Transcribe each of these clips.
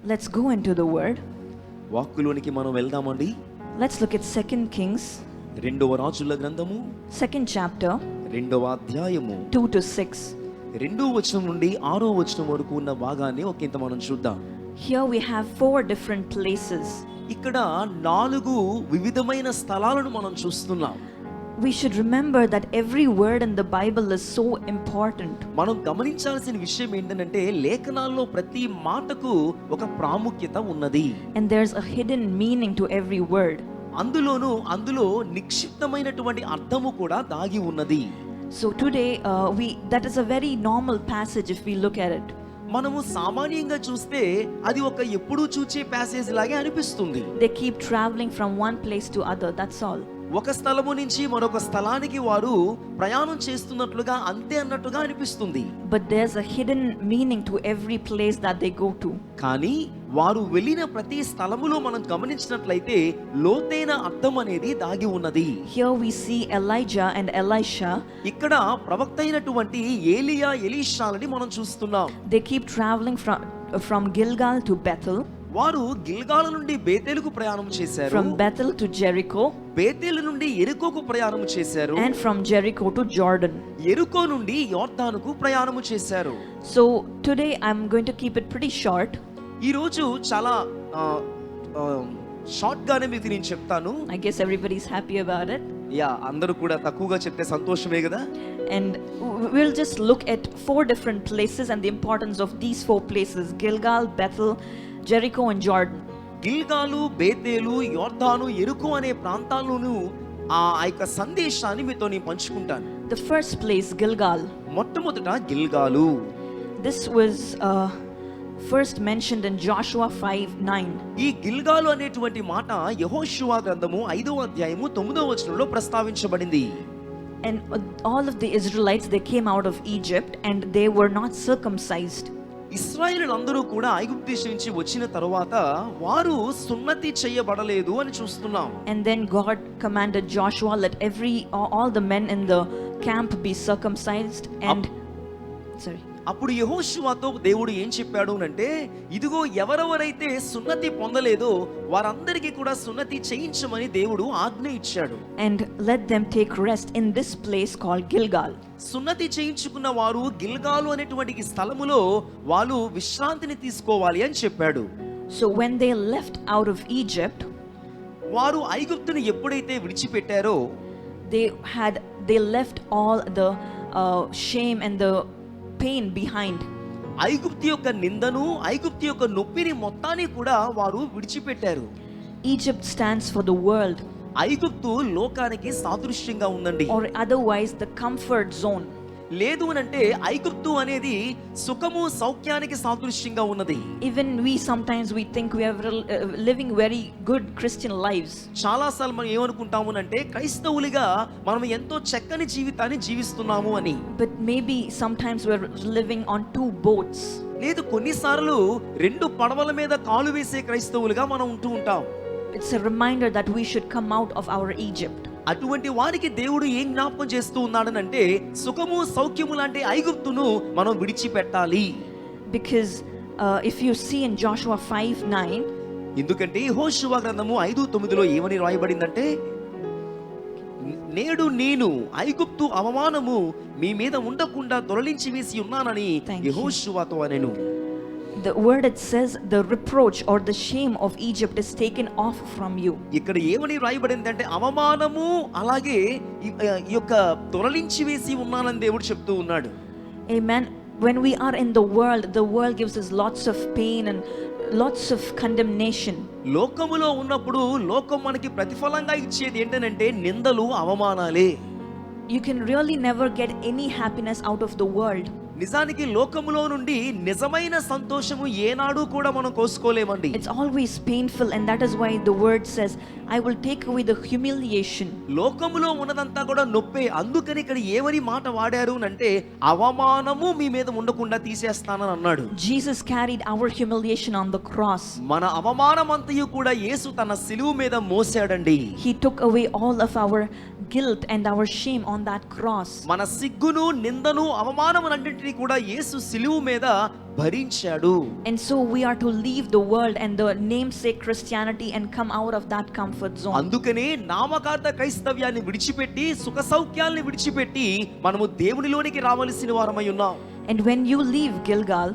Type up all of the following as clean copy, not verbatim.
Let's go into the word. వాక్కులోనికి మనం వెళ్దామండి. Let's look at 2 Kings, రెండవ రాజుల గ్రంథము 2nd chapter, రెండవ అధ్యాయము 2 to 6. రెండవ వచనం నుండి 6వ వచనం వరకు ఉన్న భాగాన్ని ఒకంత మనం చూద్దాం. Here we have 4 different places. ఇక్కడ 4 వివిధమైన స్థలాలను మనం చూస్తున్నాం. We should remember that every word in the Bible is so important. మనం గమనించాల్సిన విషయం ఏంటంటే లేఖనాల్లో ప్రతి మాటకు ఒక ప్రాముఖ్యత ఉన్నది. And there's a hidden meaning to every word. అందులో నిక్షిప్తమైనటువంటి అర్థము కూడా దాగి ఉన్నది. So today that is a very normal passage if we look at it. మనము సామాన్యంగా చూస్తే అది ఒక ఎప్పుడూ చూచే ప్యాసేజ్ లాగే అనిపిస్తుంది. They keep traveling from one place to other, that's all. ఒక స్థలము నుంచి మరొక స్థలానికి వారు ప్రయాణం చేస్తున్నట్లుగా అంతే అన్నట్టుగా అనిపిస్తుంది. But there's a hidden meaning to every place that they go to. కానీ వారు వెళ్ళిన ప్రతి స్థలములో మనం గమనించినట్లయితే లోతైన అర్థం అనేది దాగి ఉన్నది. Here we see Elijah and Elisha. ఇక్కడ ప్రవక్త అయినటువంటి ఏలియా ఎలీషాలని మనం చూస్తున్నాం. They keep traveling from Gilgal to Bethel. వారు గిల్గాల నుండి బేతేలుకు ప్రయాణం చేశారు. From Bethel to Jericho. బేతేలు నుండి యెరికోకు ప్రయాణం చేశారు. And from Jericho to Jordan. యెరికో నుండి యోర్దానుకు ప్రయాణం చేశారు. So today I'm going to keep it pretty short. ఈ రోజు చాలా షార్ట్ గానే మీకు నేను చెప్తాను. I guess everybody's happy about it. అందరూ కూడా తక్కువగా చెప్తే సంతోషమే కదా. And we'll just look at 4 different places and the importance of these 4 places: Gilgal, Bethel, Jericho and Jordan. గిల్గాలు, బేతేలు, యోర్దాను, యెరికో అనే ప్రాంతాలను ఆ యొక్క సందేశాన్ని మీతో నేను పంచుకుంటాను. The first place, Gilgal. మొట్టమొదట గిల్గాలు. This was first mentioned in Joshua 5:9. ఈ గిల్గాలు అనేటువంటి మాట యెహోషువ గ్రంథము 5వ అధ్యాయము 9వ వచనంలో ప్రస్తావించబడింది. And all of the Israelites, they came out of Egypt and they were not circumcised. ఇశ్రాయేలులందరూ కూడా ఐగుప్తు దేశం నుంచి వచ్చిన తరువాత వారు సున్నతి చేయబడలేదు అని చూస్తున్నాం. And then God commanded Joshua, let all the men in the camp be circumcised. And అప్పుడు యెహోషువతో దేవుడు ఏం చెప్పాడు అంటే, ఇదిగో ఎవరెవరైతే సున్నతి పొందలేదో వారందరికీ కూడా సున్నతి చేయించమని దేవుడు ఆజ్ఞ ఇచ్చాడు. And let them take rest in this place called Gilgal. సున్నతి చేయించుకున్న వారు గిల్గాలు అనేటువంటి స్థలములో వాళ్ళు విశ్రాంతిని తీసుకోవాలి అని చెప్పాడు. So when they left out of Egypt, వారు ఐగుప్తుని ఎప్పుడైతే విడిచిపెట్టారో they left all the shame and the pain behind. ఐగుప్తు యొక్క నిందను, ఐగుప్తు యొక్క నొప్పిని మొత్తాన్ని కూడా వారు విడిచిపెట్టారు. Egypt stands for the world. ఐగుప్తు లోకానికి సాదృశ్యంగా ఉందండి. Or otherwise the comfort zone. లేదు అనంటే ఐగుప్తు అనేది సుఖము సౌఖ్యానికి సాదృశ్యంగా ఉన్నది. Even we sometimes think we are living very good Christian lives. చాలా సార్లు మనం ఏమనుకుంటాము అంటే క్రైస్తవులుగా మనం ఎంతో చక్కని జీవితాన్ని జీవిస్తున్నాము అని. But maybe sometimes we are living on 2 boats. లేదు, కొన్నిసార్లు 2 పడవల మీద కాలు వేసే క్రైస్తవులుగా మనం ఉంటూ ఉంటాం. It's a reminder that we should come out of our Egypt. అటువంటి వారికి దేవుడు ఏం జ్ఞాపకం చేస్తూ ఉన్నాడనంటే సుఖము సౌఖ్యము లాంటి ఐగుప్తును మనం విడిచిపెట్టాలి. Because if you see in Joshua 5:9, ఎందుకంటే యెహోషువ గ్రంథము 5:9లో ఏమని రాయబడిందంటే, నేడు నేను ఐగుప్తు అవమానము మీ మీద ఉండకుండా దొరలించి వేసి ఉన్నానని యెహోషువతో అనెను. The word it says the reproach or the shame of Egypt is taken off from you. ఇక్కడ ఏమని రాయబడిందంటే అవమానము అలాగే ఈ యొక్క దొరలించి వేసి ఉన్నానని దేవుడు చెప్తూ ఉన్నాడు. Amen. When we are in the world gives us lots of pain and lots of condemnation. లోకములో ఉన్నప్పుడు లోకం మనకి ప్రతిఫలంగా ఇచ్చేది ఏంటంటే నిందలు, అవమానాలే. You can really never get any happiness out of the world. నిజానికి లోకములో నుండి నిజమైన సంతోషము ఏనాడు కూడా మనం కోసుకోలేమండి. It's always painful, and that is why the word says I will take away the humiliation. లోకములో ఉన్నదంతా కూడా నొప్పే. అందుకని ఇక్కడ ఏవని మాట వాడారు అంటే అవమానము మీ మీద ఉండకుండా తీసేస్తానని అన్నాడు. Jesus carried our humiliation on the cross. మన అవమానమంతయు కూడా యేసు తన సిలువ మీద మోసాడండి. He took away all of our guilt and our shame on that cross. మన సిగ్గును నిందను అవమానములన్నింటినీ కూడా యేసు సిలువ మీద భరించాడు. And so we are to leave the world and the namesake Christianity and come out of that comfort zone. అందుకనే నామకార్థ క్రైస్తవ్యాన్ని విడిచిపెట్టి సుఖ సౌఖ్యాల్ని విడిచిపెట్టి మనము దేవునిలోనికి రావలసిన వారమై ఉన్నాం. And when you leave Gilgal,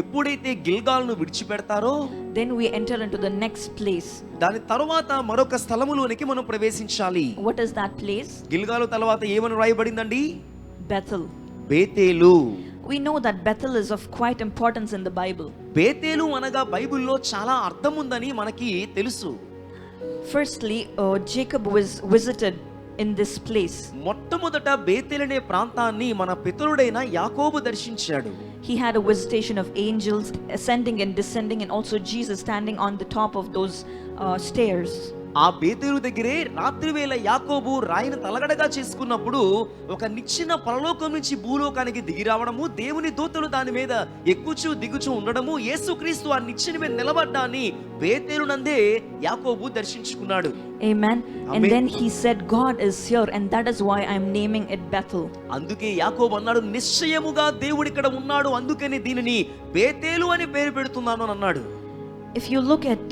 ఎప్పుడైతే గిల్గాల్ను విడిచిపెడతారో then we enter into the next place. దాని తరువాత మరొక స్థలములోనికి మనం ప్రవేశించాలి. What is that place? గిల్గాలు తర్వాత ఏమని రాయబడిందండి? Bethel. Bethel. We know that Bethel is of quite importance in the Bible. బేతేలు అనగా బైబిల్లో చాలా అర్థం ఉందని మనకి తెలుసు. Firstly, Jacob was visited in this place. మొట్టమొదట బేతేలు అనే ప్రాంతాన్ని మన పితరుడైన యాకోబు దర్శించాడు. He had a visitation of angels ascending and descending, and also Jesus standing on the top of those stairs. ఆ బేతేలు దగ్గరే రాత్రి వేళ యాకోబు రాయిని తలగడగా చేసుకున్నప్పుడు ఒక నిచ్చెన పరలోకం నుంచి భూలోకానికి దిగి రావడము, దేవుని దూతలు దాని మీద ఎక్కుచూ దిగుచూ ఉండడము, యేసుక్రీస్తు ఆ నిచ్చెన మీద నిలబడ్డాన్ని బేతేలు నందే యాకోబు దర్శించుకున్నాడు. Amen. And Amen. then he said, God is here, and that is why I am naming it Bethel. అందుకే యాకోబు అన్నాడు, నిశ్చయముగా దేవుడు ఇక్కడ ఉన్నాడు, అందుకని దీనిని బేతేలు అని పేరు పెడుతున్నాను అని అన్నాడు. If you look at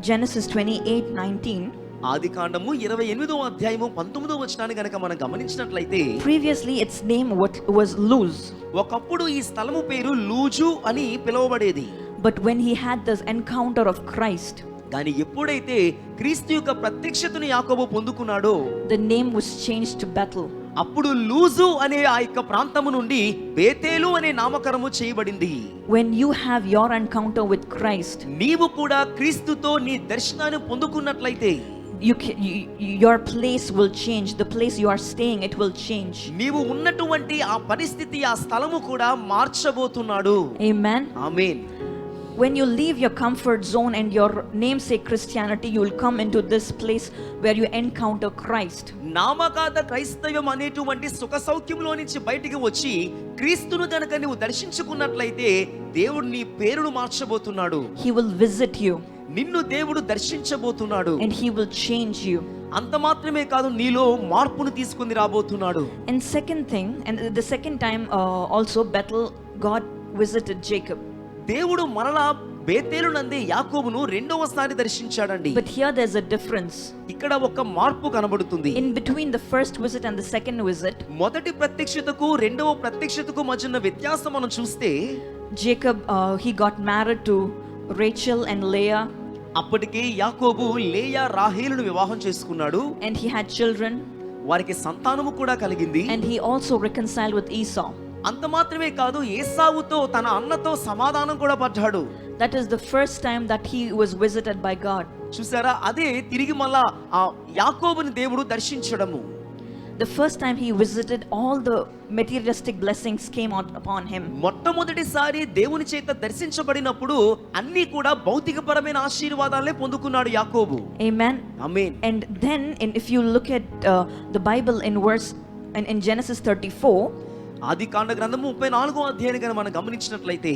Genesis 28:19, ఆదికాండము 28వ అధ్యాయము 19వ వచనాన్ని గనుక మనం గమనించినట్లయితే, previously its name was Luz, ఒకప్పుడు ఈ స్థలము పేరు లూజు అని పిలువబడేది. but when he had this encounter of Christ, కానీ ఎప్పుడైతే క్రీస్తు యొక్క ప్రత్యక్షతను యాకోబు పొందుకున్నాడో the name was changed to Bethel. అప్పుడు లూజు అనే ఆ యొక్క ప్రాంతము నుండి బేతేలు అనే నామకరణము చేయబడింది. When you have your encounter with Christ, నీవు కూడా క్రీస్తుతో నీ దర్శనాన్ని పొందుకున్నట్లయితే your place will change. The place you are staying, it will change. నీవు ఉన్నటువంటి ఆ పరిస్థితి, ఆ స్థలము కూడా మార్చబోతున్నాడు. Amen. Amen. When you leave your comfort zone and your namesake Christianity, you will come into this place where you encounter Christ. నామకార్థ క్రైస్తవ్యం అనేటువంటి సుఖ సౌఖ్యంలో నుంచి బయటికి వచ్చి క్రీస్తును గనుక నీవు దర్శించుకున్నట్లయితే దేవుడు నీ పేరును మార్చబోతున్నాడు. He will visit you. నిన్ను దేవుడు దర్శించబోతున్నాడు. And he will change you. అంత మాత్రమే కాదు, నీలో మార్పును తీసుకొని రాబోతున్నాడు. And second thing, and the second time also Bethel, God visited Jacob. దేవుడు మరలా బేతేలు నందే యాకోబును రెండవసారి దర్శించాడండి. But here there's a difference. ఇక్కడ ఒక మార్పు కనబడుతుంది. In between the first visit and the second visit, మొదటి ప్రత్యక్షతకు రెండవ ప్రత్యక్షతకు మధ్య ఉన్న వ్యత్యాసం మనం చూస్తే, Jacob he got married to Rachel and Leah, అప్పటికే యాకోబు లేయా రాహేలును వివాహం చేసుకున్నాడు. and he had children, వారికి సంతానము కూడా కలిగింది. and he also reconciled with Esau. అంత మాత్రమే కాదు, ఏసావుతో తన అన్నతో సమాధానం కూడా పడ్డాడు. That is the first time that he was visited by God. చూసారా, అదే తిరిగి మళ్ళా ఆ యాకోబుని దేవుడు దర్శించడము. The first time he visited, all the materialistic blessings came out upon him. మొట్టమొదటిసారి దేవుని చేత దర్శించబడినప్పుడు అన్ని కూడా భౌతికపరమైన ఆశీర్వాదాలే పొందుకున్నాడు యాకోబు. Amen. Amen. And then if you look at the Bible in Genesis 34, ఆదికాండ గ్రంథము 34వ అధ్యాయాన్ని గనుక మనం గమనించినట్లయితే,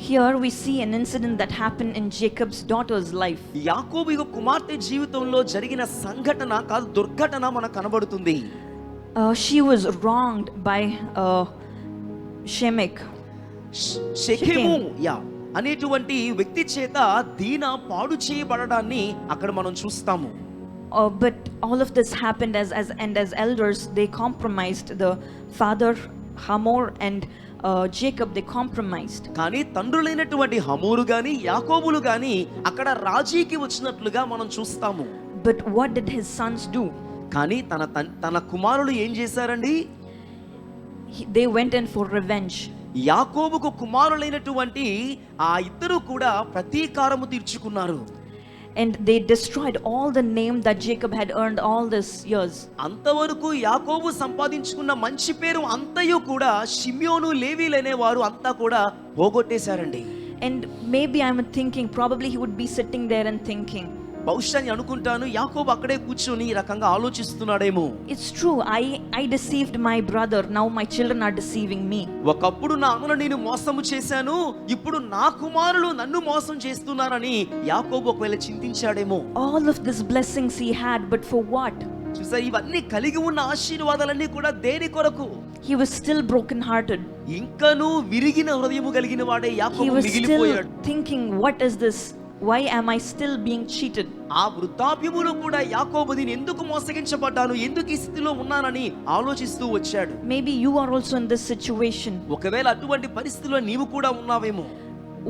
here we see an incident that happened in Jacob's daughter's life. యాకోబు యొక్క కుమార్తె జీవితంలో జరిగిన సంఘటన కాదు, దుర్ఘటన మనకు కనబడుతుంది. She was wronged by Shemek. షెకెము అనేటువంటి వ్యక్తి చేత దీనా పాడు చేయబడడాన్ని అక్కడ మనం చూస్తాము. But all of this happened as elders they compromised. The father Hamor and Jacob, they compromised. కానీ తండ్రులైనటువంటి హమోరు గాని యాకోబులు గాని అక్కడ రాజీకి వచ్చినట్లుగా మనం చూస్తాము. But what did his sons do? కానీ తన కుమారులు ఏం చేశారండి? They went in for revenge. యాకోబుకు కుమారులైనటువంటి ఆ ఇద్దరు కూడా ప్రతీకారము తీర్చుకున్నారు. And they destroyed all the name that Jacob had earned all these years. అంతవరకు యాకోబు సంపాదించుకున్న మంచి పేరు అంతయు కూడా షిమ్యోను లేవీలనే వారు అంతా కూడా పోగొట్టేశారండి. And maybe I'm thinking probably he would be sitting there and thinking, బహుశా అనుకుంటాను యాకోబు అక్కడే కూర్చొని ఈ రకంగా ఆలోచిస్తున్నాడేమో. it's true, I deceived my brother, now my children are deceiving me. ఒకప్పుడు నా అన్నను నేను మోసము చేశాను, ఇప్పుడు నా కుమారులు నన్ను మోసం చేస్తున్నారని యాకోబు ఒకవేళ చింతించాడేమో. All of these blessings he had, but for what? చూసారా, ఇవన్నీ కలిగి ఉన్న ఆశీర్వాదాలన్నీ కూడా దేని కొరకు? He was still broken-hearted. ఇంకను విరిగిన హృదయము కలిగిన వాడే He యాకోబు was still మిగిలిపోయాడు. thinking, what is this? Why am I still being cheated? ఆ వృద్ధాప్యములో కూడా యాకోబు నేను ఎందుకు మోసగించబడ్డాను, ఎందుకు ఈ స్థితిలో ఉన్నానని ఆలోచిస్తూ వచ్చాడు. Maybe you are also in this situation. ఒకవేళ అటువంటి పరిస్థితిలో నీవు కూడా ఉన్నావేమో.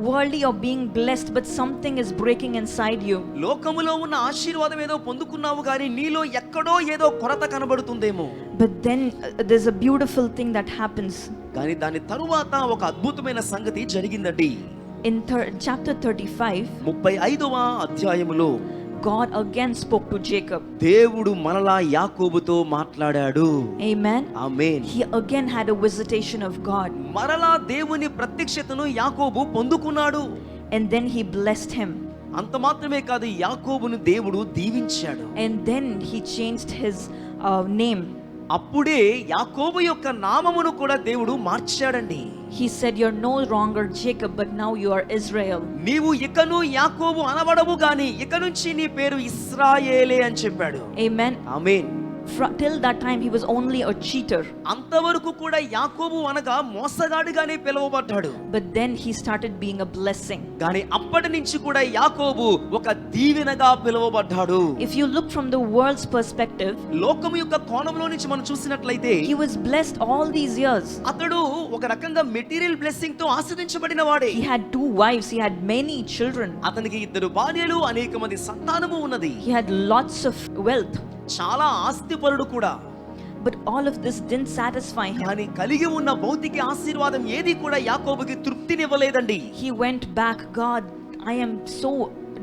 Worldly or being blessed, but something is breaking inside you. లోకములో ఉన్న ఆశీర్వాదం ఏదో పొందుకున్నావు కానీ నీలో ఎక్కడో ఏదో కొరత కనబడుతుందేమో. But then there's a beautiful thing that happens. కానీ దాని తరువాత ఒక అద్భుతమైన సంగతి జరిగిందండి. In chapter 35, 35వ అధ్యాయములో God again spoke to Jacob. దేవుడు మరలా యాకోబుతో మాట్లాడాడు. Amen. Amen. He again had a visitation of God. మరలా దేవుని ప్రత్యక్షతను యాకోబు పొందుకున్నాడు. And then he blessed him. అంత మాత్రమే కాదు, యాకోబును దేవుడు దీవించాడు. And then he changed his name. అప్పుడే యాకోబు యొక్క నామమును కూడా దేవుడు మార్చాడండి. He said, you're no longer Jacob, but now you are Israel. నీవు ఇకను యాకోబు అనబడవు గాని ఇక నుంచి నీ పేరు ఇశ్రాయేలే అని చెప్పాడు. Amen. Amen. Till that time he was only a cheater. అంతవరకు కూడా యాకోబు అనగా మోసగాడిగానే పిలువబడ్డాడు. But then he started being a blessing. కానీ అప్పటి నుంచి కూడా యాకోబు ఒక దీవెనగా పిలువబడ్డాడు. If you look from the world's perspective, లోకము యొక్క కోణంలో నుంచి మనం చూసినట్లయితే he was blessed all these years. అతడు ఒక రకంగా మెటీరియల్ బ్లెస్సింగ్ తో ఆశీర్వదించబడిన వాడే. He had 2 wives, he had many children. అతనికి 2 భార్యలు, అనేక మంది సంతానము ఉన్నది. He had lots of wealth. చాలా ఆస్తిపరుడు కూడా. But all of this didn't satisfy him. కానీ కలిగి ఉన్న భౌతిక ఆశీర్వాదం ఏది కూడా యాకోబుకి తృప్తినివ్వలేదండి. He went back, God, I am so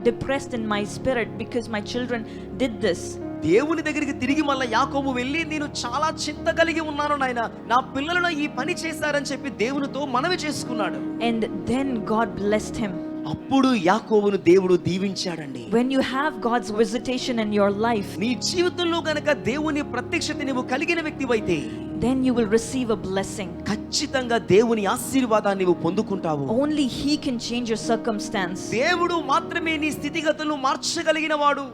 depressed in my spirit because my children did this. దేవుని దగ్గరికి తిరిగి మళ్ళా యాకోబు వెళ్ళి నేను చాలా చింత కలిగి ఉన్నాను నాయన, నా పిల్లలను ఈ పని చేశారని చెప్పి దేవునితో మనవి చేసుకున్నాడు. And then God blessed him. అప్పుడు యాకోబును దేవుడు దీవించాడండి. When you have God's visitation in your life, నీ జీవితంలో గనక దేవుని ప్రత్యక్షత నీవు కలిగిన వ్యక్తివైతే, then you will receive a blessing. ఖచ్చితంగా దేవుని ఆశీర్వాదాన్ని నీవు పొందుకుంటావు. Only he can change your circumstance. దేవుడు మాత్రమే నీ స్థితిగతులను మార్చగలిగిన వాడు.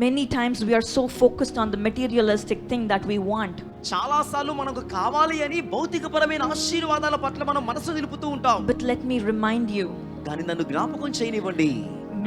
Many times we are so focused on the materialistic thing that we want. చాలా సార్లు మనకు కావాలి అని భౌతికపరమైన ఆశీర్వాదాల పట్ల మనం మనసు నిలుపుతూ ఉంటాం. But let me remind you, కానీ నన్ను జ్ఞాపకం చేయనివ్వండి,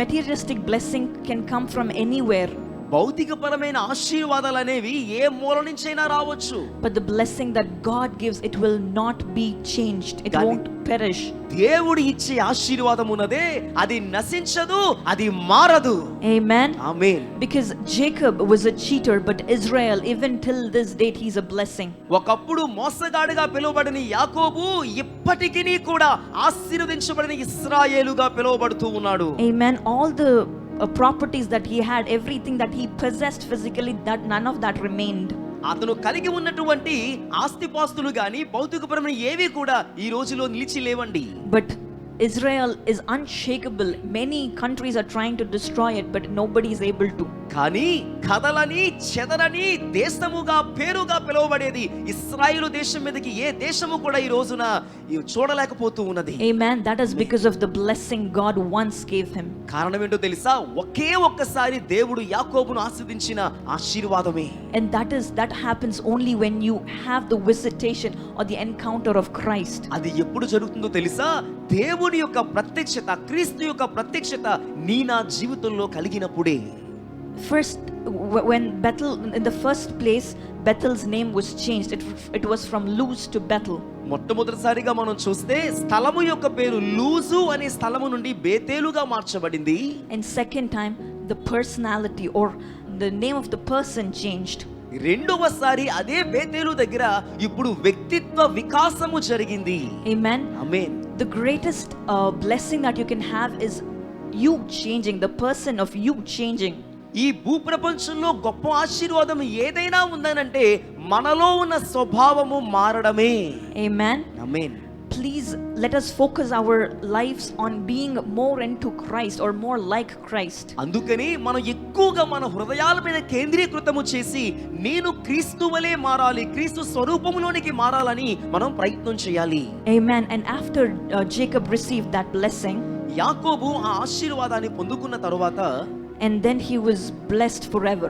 materialistic blessing can come from anywhere. భౌతికపరమైన ఆశీర్వాదాలు అనేవి ఏ మూల నుంచైనా రావచ్చు. But the blessing that God gives, it will not be changed. It won't perish. దేవుడు ఇచ్చే ఆశీర్వాదం ఉన్నదే, అది నశించదు, అది మారదు. Amen. Amen. Because Jacob was a cheater, but Israel, even till this date, he's a blessing. ఒకప్పుడు మోసగాడిగా పిలువబడిన యాకోబు ఇప్పటికీ కూడా ఆశీర్వదించబడిన ఇశ్రాయేలుగా పిలువబడుతూ ఉన్నాడు. Amen. All the properties that he had, everything that he possessed physically, that none of that remained. అతను కలిగి ఉన్నటువంటి ఆస్తిపాస్తులు గాని భౌతికపరమైన ఏవి కూడా ఈ రోజులో నిలిచి లేవండి. But Israel is unshakable. Many countries are trying to destroy it, but nobody is able to. కానీ కదలని చెదరని దేశముగా పేరుగా పిలువబడేది ఇశ్రాయేలు దేశం మీదకి ఏ దేశము కూడా ఈ రోజున చూడలేకపోతూ ఉన్నది. Amen. That is because of the blessing God once gave him. కారణం ఏంటో తెలుసా? ఒకే ఒక్కసారి దేవుడు యాకోబును ఆశీర్వదించిన ఆశీర్వాదమే. And that happens only when you have the visitation or the encounter of Christ. అది ఎప్పుడు జరుగుతుందో తెలుసా? దేవుని యొక్క ప్రత్యక్షత, క్రీస్తు యొక్క ప్రత్యక్షత నీ నా జీవితంలో కలిగినప్పుడే. First, when Bethel, in the first place, Bethel's name was changed. It was from Luz to Bethel. మొట్టమొదటిసారిగా మనం చూస్తే స్థలము యొక్క పేరు లూజు అనే స్థలము నుండి బేతేలుగా మార్చబడింది. And second time, the personality or the name of the person changed. రెండవసారి అదే బేతేలు దగ్గర ఇప్పుడు వ్యక్తిత్వ వికాసము జరిగింది. Amen. Amen. The greatest blessing that you can have is you changing, the person of you changing. ఈ భూప్రపంచంలో గొప్ప ఆశీర్వాదం ఏదైనా ఉందనంటే మనలో ఉన్న స్వభావము మారడమే. Amen. Amen. Please let us focus our lives on being more into Christ or more like Christ. అందుకని మనం ఎక్కువగా మన హృదయాల మీద కేంద్రీకృతము చేసి నేను క్రీస్తు వలె మారాలి, క్రీస్తు స్వరూపములోనికి మారాలని మనం ప్రయత్నం చేయాలి. Amen. And after Jacob received that blessing, యాకోబు ఆ ఆశీర్వాదాన్ని పొందుకున్న తరువాత, and then he was blessed forever.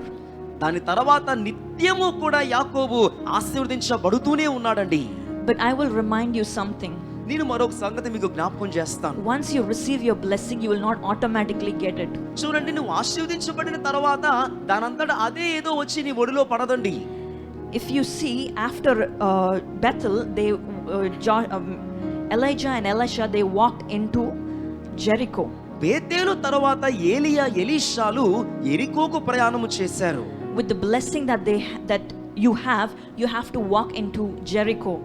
దాని తర్వాత నిత్యము కూడా యాకోబు ఆశీర్వదించబడుతూనే ఉన్నాడండి. But I will remind you something. నేను మరొక సంగతి మీకు జ్ఞాపకం చేస్తాను. Once you receive your blessing, you will not automatically get it. చూడండి, నువ్వు ఆశీర్వదించబడిన తర్వాత దానంతట అదే ఏదో వచ్చి నీ ఒడిలో పడదండి. If you see, after Bethel, Elijah and Elisha, they walked into Jericho. బేతేలు తర్వాత ఏలియా ఎలీషాలు ఎరికోకు ప్రయాణము చేశారు. With the blessing that you have to walk into Jericho.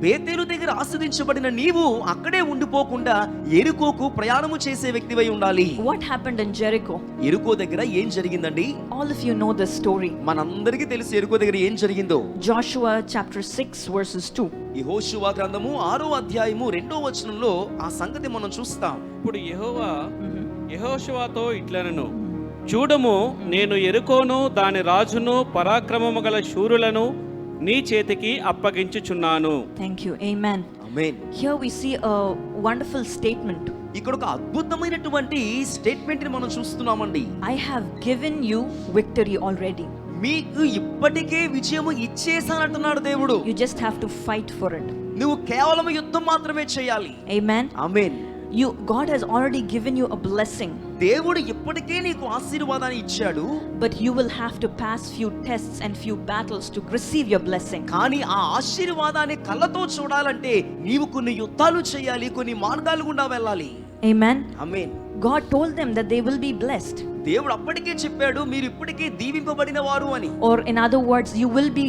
బేతేలు దగ్గర ఆశీర్వదించబడిన నీవు అక్కడే ఉండిపోకుండా ఎరికోకు ప్రయాణము చేసే వ్యక్తివై ఉండాలి. What happened in Jericho? ఎరికో దగ్గర ఏం జరిగిందండి? All of you know the story. మనందరికీ తెలుసు ఎరికో దగ్గర ఏం జరిగిందో. Joshua chapter 6 verses 2. యెహోషువ గ్రంథము 6వ అధ్యాయము 2వ వచనంలో ఆ సంగతి మనం చూస్తాం. ఇప్పుడు యెహోవా యెహోషువతో ఇట్లనెను, చూడము, నేను యెరికోను దాని రాజును పరాక్రమము గల శూరులను నీ చేతికి అప్పగించుచున్నాను. Thank you. Amen. Amen. Here we see a wonderful statement. ఇక్కడ ఒక అద్భుతమైనటువంటి స్టేట్మెంట్ ని మనం చూస్తున్నామండి. I have given you victory already. మీకు ఇప్పటికే విజయము ఇచ్చేసానంటున్నాడు దేవుడు. You just have to fight for it. నువ్వు కేవలం యుద్ధం మాత్రమే చేయాలి. Amen. Amen. God has already given you a blessing. దేవుడు ఇప్పటికే నీకు ఆశీర్వాదాన్ని ఇచ్చాడు. But you will have to pass few tests and few battles to receive your blessing. కానీ ఆ ఆశీర్వాదాన్ని కళ్ళతో చూడాలంటే నీవు కొన్ని యుద్ధాలు చేయాలి, కొన్ని మార్గాలు గుండా వెళ్ళాలి. Amen. Amen. God told them that they will be blessed. దేవుడు అప్పటికే చెప్పాడు, మీరు ఇప్పటికే దీవింపబడిన వారు అని. Or in other words, you will be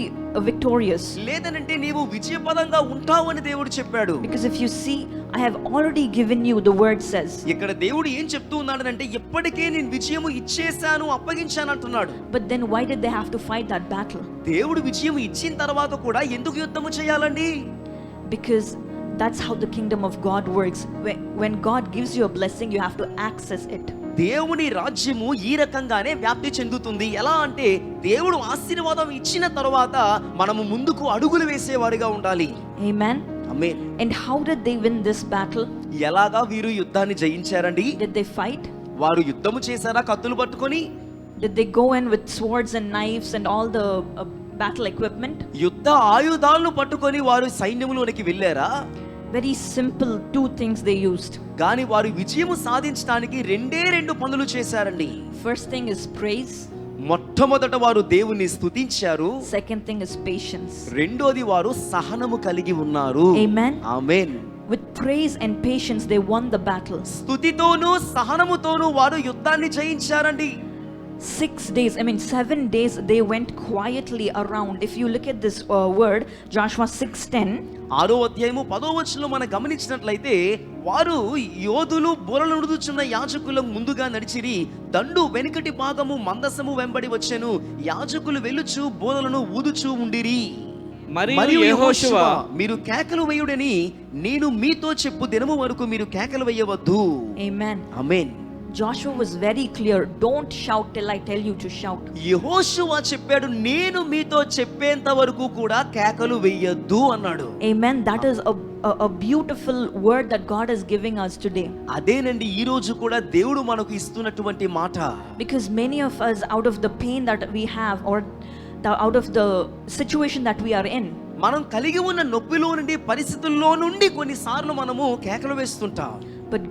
victorious. లేదనంటే నీవు విజయపదంగా ఉంటావు అని దేవుడు చెప్పాడు. Because if you see, I have already given you, the word says. ఇక్కడ దేవుడు ఏం చెప్తూ ఉన్నాడంటే ఇప్పటికే నేను విజయము ఇచ్చేసాను, అప్పగించాను అంటున్నాడు. But then why did they have to fight that battle? దేవుడు విజయం ఇచ్చిన తర్వాత కూడా ఎందుకు యుద్ధము చేయాలండి? Because that's how the kingdom of God works. When God gives you a blessing, you have to access it. దేవుని రాజ్యము ఈ రకంగానే వ్యాప్తి చెందుతుంది. ఎలా అంటే దేవుడు ఆశీర్వాదం ఇచ్చిన తర్వాత మనము ముందుకు అడుగులు వేసేవారిగా ఉండాలి. Amen. Amen. And how did they win this battle? ఎలాగా వీరు యుద్ధాన్ని జయించారండి? Did they fight? వారు యుద్ధము చేశారా కత్తులు పట్టుకొని? Did they go in with swords and knives and all the battle equipment? యుద్ధ ఆయుధాలను పట్టుకొని వారు సైన్యములోనికి వెళ్ళారా? Very simple two things they used. గాని వారు విజయము సాధించడానికి రెండు పనులు చేశారండి. First thing is praise. మొట్టమొదట వారు దేవుని స్తుతించారు. Second thing is patience. రెండోది వారు సహనము కలిగి ఉన్నారు. Amen. Amen. With praise and patience they won the battle. స్తుతితోను సహనముతోను వారు యుద్ధాన్ని జయించారండి. 7 days they went quietly around. If you look at this word, Joshua 6:10, 6వ అధ్యాయము 10వ వచనంలో మనం గమనించినట్లయితే వారు యోధులు బూరలు ఊదుచున్న యాజకుల ముందుగా నడిచిరి, దండు వెనుకటి భాగము మందసము వెంబడి వచ్చెను, యాజకులు వెలుచు బూరలను ఊదుచూ ఉండిరి. మరియు యెహోషువ, మీరు కేకలు వేయుడని నేను మీతో చెప్పు దినము వరకు మీరు కేకలు వేయవద్దు. Amen. Amen. Joshua was very clear, don't shout till I tell you to shout. యెహోషువ చెప్పాడు, నేను మీతో చెప్పేంత వరకు కూడా కేకలు వేయొద్దు అన్నాడు. Amen. That is a beautiful word that God is giving us today. అదేనండి ఈ రోజు కూడా దేవుడు మనకు ఇస్తున్నటువంటి మాట. Because many of us, out of the pain that we have, or out of the situation that we are in, మనం కలిగి ఉన్న నొప్పిలో నుండి పరిస్థితుల్లో నుండి కొన్నిసార్లు మనము కేకలు వేస్తుంటాం. but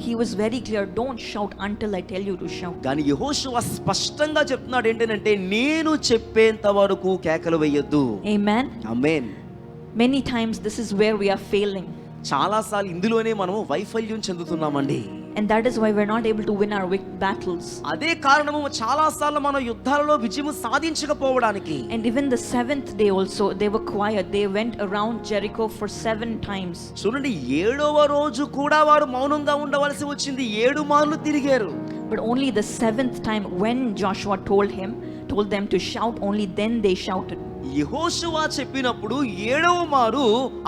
he was very clear, don't shout until I tell you to shout. కానీ యెహోషువ స్పష్టంగా చెప్తున్నాడు ఏంటంటే నేను చెప్పేంత వరకు కేకలు వేయొద్దు. Amen. Amen. Many times this is where we are failing, చాలా సార్లు ఇందులోనే మనము వైఫల్యం చెందుతున్నామండి. and that is why we're not able to win our battles. అదే కారణము చాలా సార్లు మన యుద్ధాలలో విజయం సాధించకపోవడానికి. And even the 7th day also they were quiet. They went around Jericho for 7 times. చూడండి 7వ రోజు కూడా వారు మౌనంగా ఉండవలసి వచ్చింది. 7 మార్లు తిరిగారు. But only the 7th time, when Joshua told them to shout, only then they shouted. యెహోషువ చెప్పినప్పుడు 7వ మారు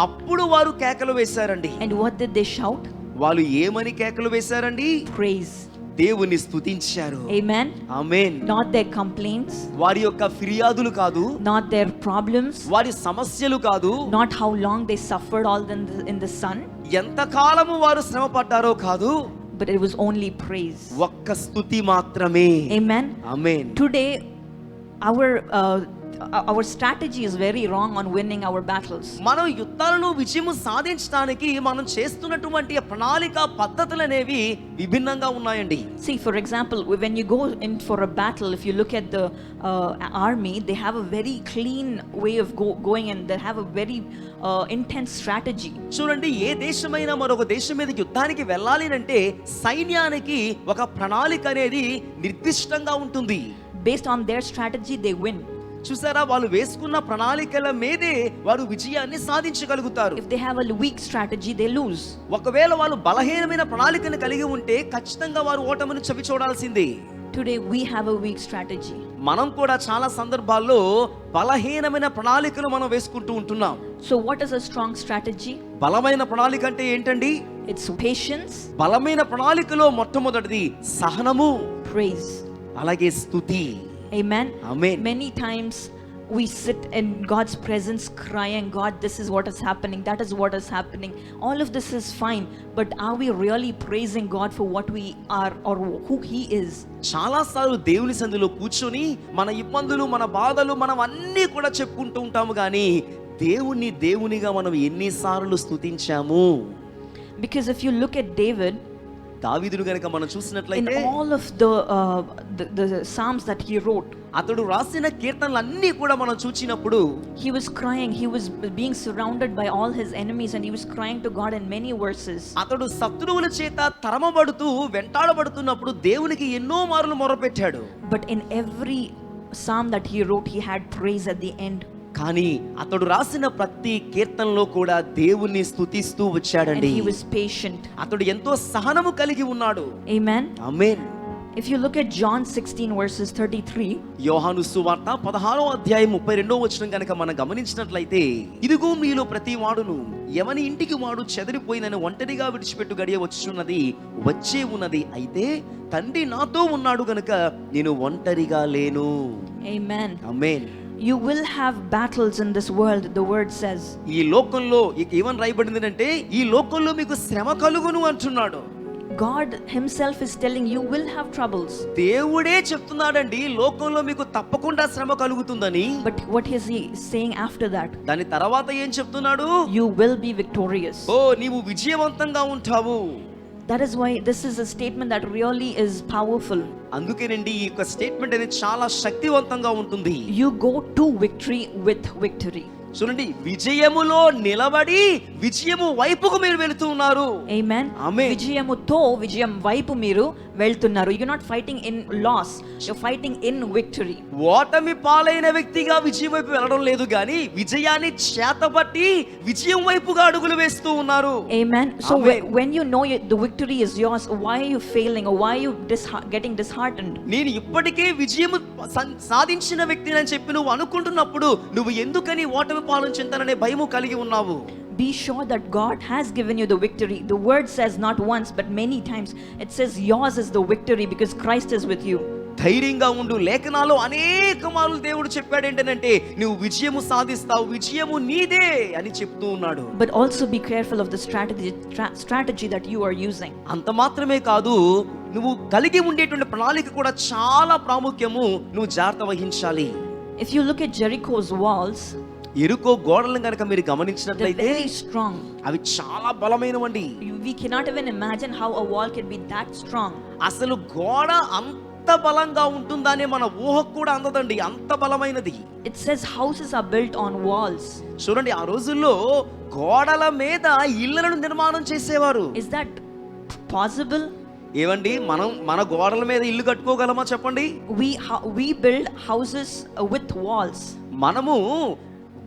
అప్పుడు వారు కేకలు వేశారండి. And what did they shout? వాళ్ళు ఏమని కేకలు వేశారండి? Praise. దేవుని స్తుతించారు. Amen. Amen. Not their complaints, వారి యొక్క ఫిర్యాదులు కాదు, not their problems, వారి సమస్యలు కాదు, not how long they suffered all in the sun, ఎంత కాలము వారు శ్రమ పడ్డారో కాదు, but it was only praise. ఒక్క స్తుతి మాత్రమే. Amen. Amen. Today our strategy is very wrong on winning our battles. మనం యుద్ధాలలో విజయము సాధించడానికి మనం చేస్తున్నటువంటి ప్రణాళిక పద్ధతులు అనేవి విభిన్నంగా ఉన్నాయండి. See, for example, when you go in for a battle, if you look at the army, they have a very clean way of going, and they have a very intense strategy. చూడండి, ఏ దేశమైనా మరొక దేశం మీదకి యుద్ధానికి వెళ్ళాలి అంటే సైన్యానికి ఒక ప్రణాళిక అనేది నిర్దిష్టంగా ఉంటుంది. Based on their strategy, they win. చూసారా, వాళ్ళు వేసుకున్న ప్రణాళికల మీదే వారు విజయాన్ని సాధించగలుగుతారు. If they have a weak strategy, they lose. ఒకవేళ వాళ్ళు బలహీనమైన ప్రణాళికను కలిగి ఉంటే ఖచ్చితంగా వారు ఓటమిని చవి చూడాల్సిందే. Today we have a weak strategy. మనం కూడా చాలా సందర్భాల్లో బలహీనమైన ప్రణాళికను మనం వేసుకుంటూ ఉంటున్నాం. So what is a strong strategy? బలమైన ప్రణాళిక అంటే ఏంటండి? It's patience. బలమైన ప్రణాళికలో మొట్టమొదటిది సహనము, Praise. అలాగే స్తుతి. Amen. Amen. Many times we sit in God's presence crying, God, this is what is happening, that is what is happening. All of this is fine, but are we really praising God for what we are or who He is? చాలా సార్లు దేవుని సన్నిధిలో కూర్చొని మన ఇబ్బందులు, మన బాధలు మనం అన్నీ కూడా చెప్పుకుంటూ ఉంటాము, కానీ దేవునిగా మనం ఎన్నిసార్లు స్తుతించాము? Because if you look at David, దావీదును గనుక మనం in చూసినట్లయితే all of the psalms that he wrote, అతడు రాసిన కీర్తనలన్నీ కూడా మనం చూచినప్పుడు he was crying, he was being surrounded by all his enemies, and he was crying to God in many verses. అతడు శత్రువుల చేత తరమబడుతూ వెంటాడబడుతున్నప్పుడు దేవునికి ఎన్నో మార్లు మొరపెట్టాడు. But in every psalm that he wrote, he had praise at the end. కానీ అతడు రాసిన ప్రతి కీర్తనలో కూడా దేవుణ్ణి స్తుతిస్తూ And వచ్చాడండి. he was patient. అతడు ఎంతో సహనము కలిగి ఉన్నాడు. Amen. Amen. If you look at John 16 verses 33, యోహాను సువార్త 16వ అధ్యాయం 32వ వచనం కనుక మనం గమనించినట్లయితే, ఇదిగో మీలో ప్రతి వాడును ఎవని ఇంటికి వాడు చెదిరిపోయినని ఒంటరిగా విడిచిపెట్టు గడియ వచ్చే ఉన్నది, అయితే తండ్రి నాతో ఉన్నాడు గనుక నేను ఒంటరిగా లేను. amen. Amen. You will have battles in this world, the word says. ఈ లోకంలో ఏమని రాయబడింది అంటే, ఈ లోకంలో మీకు శ్రమ కలుగును అంటున్నాడు. God himself is telling you will have troubles. దేవుడే చెప్తున్నాడండి, లోకంలో మీకు తప్పకుండా శ్రమ కలుగుతుందని. But what is he saying after that? దాని తర్వాత ఏం చెప్తున్నాడు? You will be victorious. ఓ, నీవు విజయవంతంగా ఉంటావు. That is why this is a statement that really is powerful. అందుకేనండి ఈ యొక్క స్టేట్మెంట్ అనేది చాలా శక్తివంతంగా ఉంటుంది. You go to victory with victory. చూడండి, విజయములో నిలబడి విజయము వైపుకు మీరు వెళుతూ ఉన్నారు. Amen. Amen. విజయముతో విజయం వైపు మీరు వెళ్తున్నారు. You're not fighting in loss, you're fighting in victory. ఓటమి పాలైన వ్యక్తిగా విజయం వైపు వెళ్ళడం లేదు, కానీ విజయాన్ని చేతబట్టి విజయం వైపుగా అడుగులు వేస్తూ ఉన్నారు. Amen. So Amen. when you know the victory is yours, why are you failing, or why are you getting disheartened? నేను ఇప్పటికే విజయము సాధించిన వ్యక్తిని అని చెప్పి నువ్వు అనుకుంటున్నప్పుడు నువ్వు ఎందుకని ఓటమి పాలు చెందాలనే భయము కలిగి ఉన్నావు? Be sure that God has given you the victory. The word says not once but many times. It says yours is the victory because Christ is with you. ధైర్యంగా ఉండు. లేఖనాల్లో అనేక మార్లు దేవుడు చెప్పాడు ఏంటంటే, నువ్వు విజయము సాధిస్తావు, విజయము నీదే అని చెప్తూ ఉన్నాడు. But also be careful of the strategy that you are using. అంత మాత్రమే కాదు, నువ్వు కలిగి ఉండేటువంటి ప్రణాళిక కూడా చాలా ప్రాముఖ్యము. నువ్వు జాగ్రత్త వహించాలి. If you look at Jericho's walls, ఎరుకో గోడలను గనక మీరు they're గమనించినట్లయితే very strong. అవి చాలా బలమైనవండి. We cannot even imagine how a wall can be that strong. అసలు గోడ అంత బలంగా ఉంటుందని మన ఊహకు కూడా అందదండి, అంత బలమైనది. It says houses are built on walls. చూడండి, ఆ రోజుల్లో గోడల మీద ఇళ్లను నిర్మాణం చేసేవారు. Is that possible? ఏవండి, మనం మన గోడల మీద ఇల్లు కట్టుకోగలమా చెప్పండి? We build houses with walls. మనము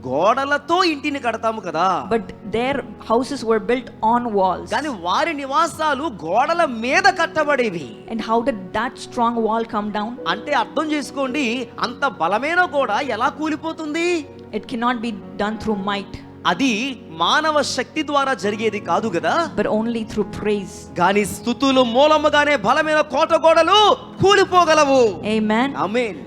గోడలతో ఇంటిని కడతాము కదా, But their houses were built on walls. కానీ వారి నివాసాలు గోడల మీద కట్టబడేవి. And how did that strong wall come down? అంటే అర్థం చేసుకోండి, అంత బలమైన గోడ ఎలా కూలిపోతుంది? It cannot be done through might, అది మానవ శక్తి ద్వారా జరిగేది కాదు కదా, but only through praise. కానీ స్తుతులు మూలముగానే బలమైన కోట గోడలు కూలిపోగలవు. Amen. Amen.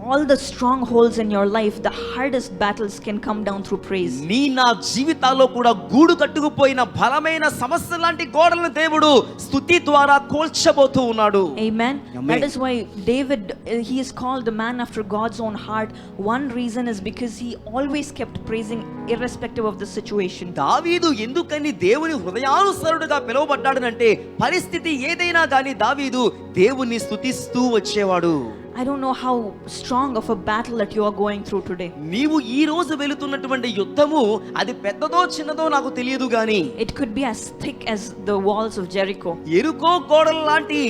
all the strongholds in your life, the hardest battles can come down through praise. నీ నా జీవితాల్లో కూడా గూడు కట్టుకుపోయిన బలమైన సమస్య లాంటి గోడలను దేవుడు స్తుతి ద్వారా కూల్చబోతూ ఉన్నాడు. Amen. Amen. That is why David, he is called the man after God's own heart. One reason is because he always kept praising irrespective of the situation. దావీదు ఎందుకని దేవుని హృదయానుసరుడుగా పిలువబడ్డాడనంటే పరిస్థితి ఏదైనా కానీ దావీదు దేవుణ్ణి స్తుతిస్తూ వచ్చేవాడు. I don't know how strong of a battle that you are going through today. నీవు ఈ రోజు వెళుతున్నటువంటి యుద్ధము అది పెద్దదో చిన్నదో నాకు తెలియదు గాని It could be as thick as the walls of Jericho. ఎరుకో గోడల లాంటి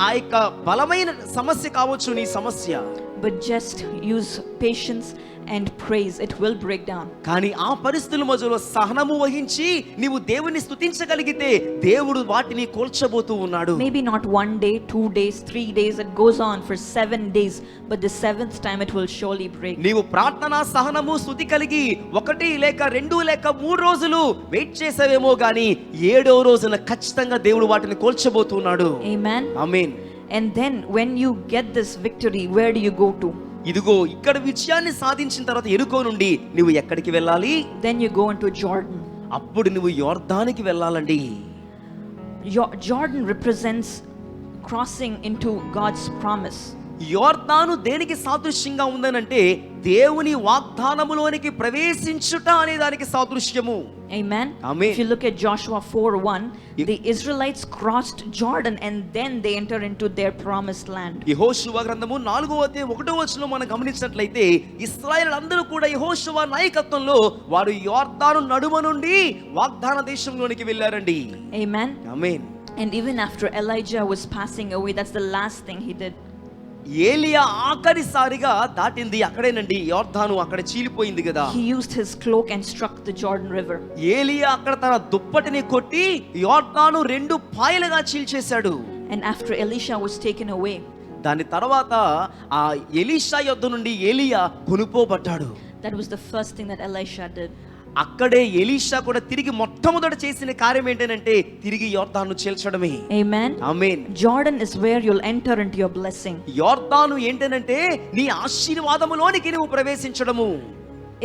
ఆ యొక్క బలమైన సమస్య కావచ్చు నీ సమస్య. But just use patience and praise. It will break down. కానీ ఆ పరిస్థితుల మధ్యలో సహనము వహించి నీవు దేవుని స్తుతించగలిగితే దేవుడు వాటిని కూల్చబోతూ ఉన్నాడు. Maybe not 1 day, 2 days, 3 days. It goes on for 7 days. But the 7th time it will surely break. నీవు ప్రార్థన సహనము స్తుతి కలిగి 1 లేక 2 లేక 3 రోజులు వెయిట్ చేసావేమో గానీ 7వ రోజున ఖచ్చితంగా దేవుడు వాటిని కూల్చబోతున్నాడు. Amen. Amen. And then when you get this victory, where do you go to? ఇదిగో ఇక్కడ విజయాన్ని సాధించిన తర్వాత ఎరుకో నుండి నువ్వు ఎక్కడికి వెళ్ళాలి? Then you go into Jordan. అప్పుడు నువ్వు యోర్దానికి వెళ్ళాలండి. Jordan represents crossing into God's promise. యోర్దాను దేనికి సాదృశ్యంగా ఉందనంటే దేవుని వాగ్దానములోనికి ప్రవేశించుట అనే దానికి సాదృశ్యము. Amen. Amen. If you look at Joshua 4:1, the Israelites crossed Jordan and then they enter into their promised land. యెహోషువ గ్రంథము 4వ అధ్యాయం 1వ వచనంలో మనం గమనించినట్లయితే ఇశ్రాయేలులందరూ కూడా యెహోషువ నాయకత్వంలో వారు యోర్దాను నడుమ నుండి వాగ్దాన దేశంలోనికి వెళ్ళారండి. Amen. Amen. And even after Elijah was passing away, that's the last thing he did. ఏలియా ఆఖరిసారిగా దాటింది అక్కడేనండి. యోర్దాను అక్కడ చీలిపోయింది కదా. He used his cloak and struck the Jordan River. ఏలియా అక్కడ తన దుప్పటిని కొట్టి యోర్దాను 2 పాయలుగా చీల్చేశాడు. And after Elisha was taken away, దాని తర్వాత ఆ ఎలీషా యొద్ద నుండి ఏలియా కొనుపోబడ్డాడు. that was the first thing that Elisha did. అక్కడే ఎలీషా కూడా తిరిగి మొట్టమొదట చేసిన కార్యం ఏంటంటే తిరిగి యోర్దాను చీల్చడమే. Amen. Amen. Jordan is where you'll enter into your blessing. యోర్దాను ఏంటంటే నీ ఆశీర్వాదములోనికి నువ్వు ప్రవేశించడము.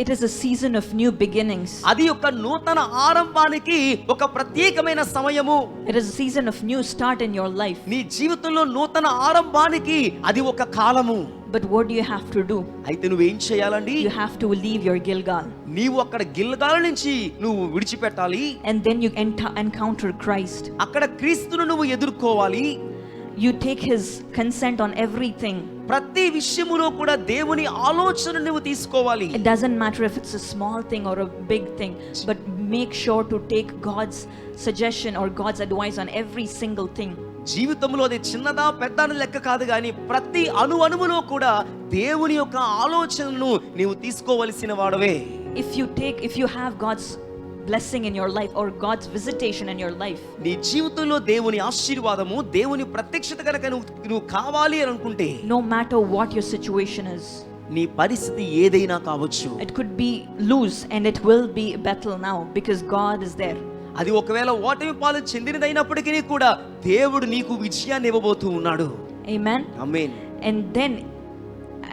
It is a season of new beginnings. అది ఒక నూతన ఆరంభానికి ఒక ప్రత్యేకమైన సమయము. It is a season of new start in your life. నీ జీవితంలో నూతన ఆరంభానికి అది ఒక కాలము. But what do you have to do? అయితే నువ్వేం చేయాలండి? You have to leave your Gilgal. నీవు అక్కడ గిల్గాల్ నుంచి నువ్వు విడిచిపెట్టాలి. And then you encounter Christ. అక్కడ క్రీస్తును నువ్వు ఎదుర్కోవాలి. You take his consent on everything. ప్రతి విషయములో కూడా దేవుని ఆలోచన నువ్వు తీసుకోవాలి. It doesn't matter if it's a small thing or a big thing, but make sure to take God's suggestion or God's advice on every single thing. జీవితంలో అది చిన్నదా పెద్దదా లెక్క కాదు కానీ ప్రతి అణువులో కూడా దేవుని యొక్క ఆలోచనను నీవు తీసుకోవలసిన వాడవే. If you have God's blessing in your life or God's visitation in your life, నీ జీవితంలో దేవుని ఆశీర్వాదము దేవుని ప్రత్యక్షత కనుక నువ్వు కావాలి అని అనుకుంటే, no matter what your situation is, నీ పరిస్థితి ఏదైనా కావచ్చు, it could be loose and it will be Bethel now because God is there. అది ఒకవేళ ఓటమి పాలు చెందినదైనప్పటికీ కూడా దేవుడు నీకు విజయాన్ని ఇవ్వబోతూ ఉన్నాడు. Amen. Amen. And then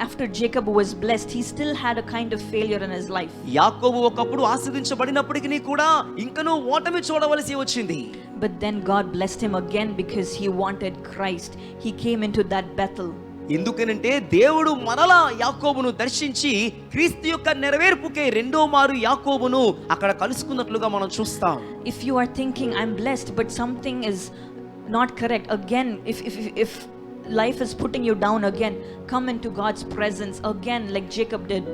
after Jacob was blessed, he still had a kind of failure in his life. యాకోబు ఒకప్పుడు ఆశీర్వదించబడినప్పటికీ కూడా ఇంకనూ ఓటమి చూడవలసి వచ్చింది. But then God blessed him again because he wanted Christ. He came into that Bethel. ఎందుకనంటే దేవుడు మరలా యాకోబును దర్శించి క్రీస్తు యొక్క నెరవేర్పుకే రెండో మారు యాకోబును అక్కడ కలుసుకున్నట్లుగా మనం చూస్తాం. If you are thinking I'm blessed but something is not correct, again if life is putting you down again, come into God's presence again like Jacob did.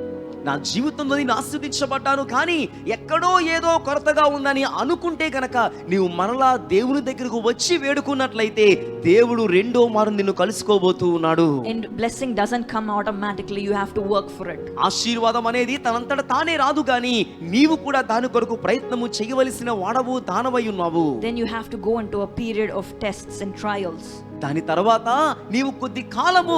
నా జీవితంలో నేను ఆశీర్వదించబడ్డాను కానీ ఎక్కడో ఏదో కొరతగా ఉందని అనుకుంటే గనక నీవు మరలా దేవుని దగ్గరకు వచ్చి వేడుకున్నట్లయితే దేవుడు రెండో మారు నిన్ను కలుసుకోబోతూ ఉన్నాడు. And blessing doesn't come automatically, you have to work for it. ఆశీర్వాదం అనేది తనంతట తానే రాదు కానీ నీవు కూడా దాని కొరకు ప్రయత్నము చేయవలసిన వాడవు దానవై ఉన్నావు. Then you have to go into a period of tests and trials. దాని తర్వాత నీవు కొద్ది కాలము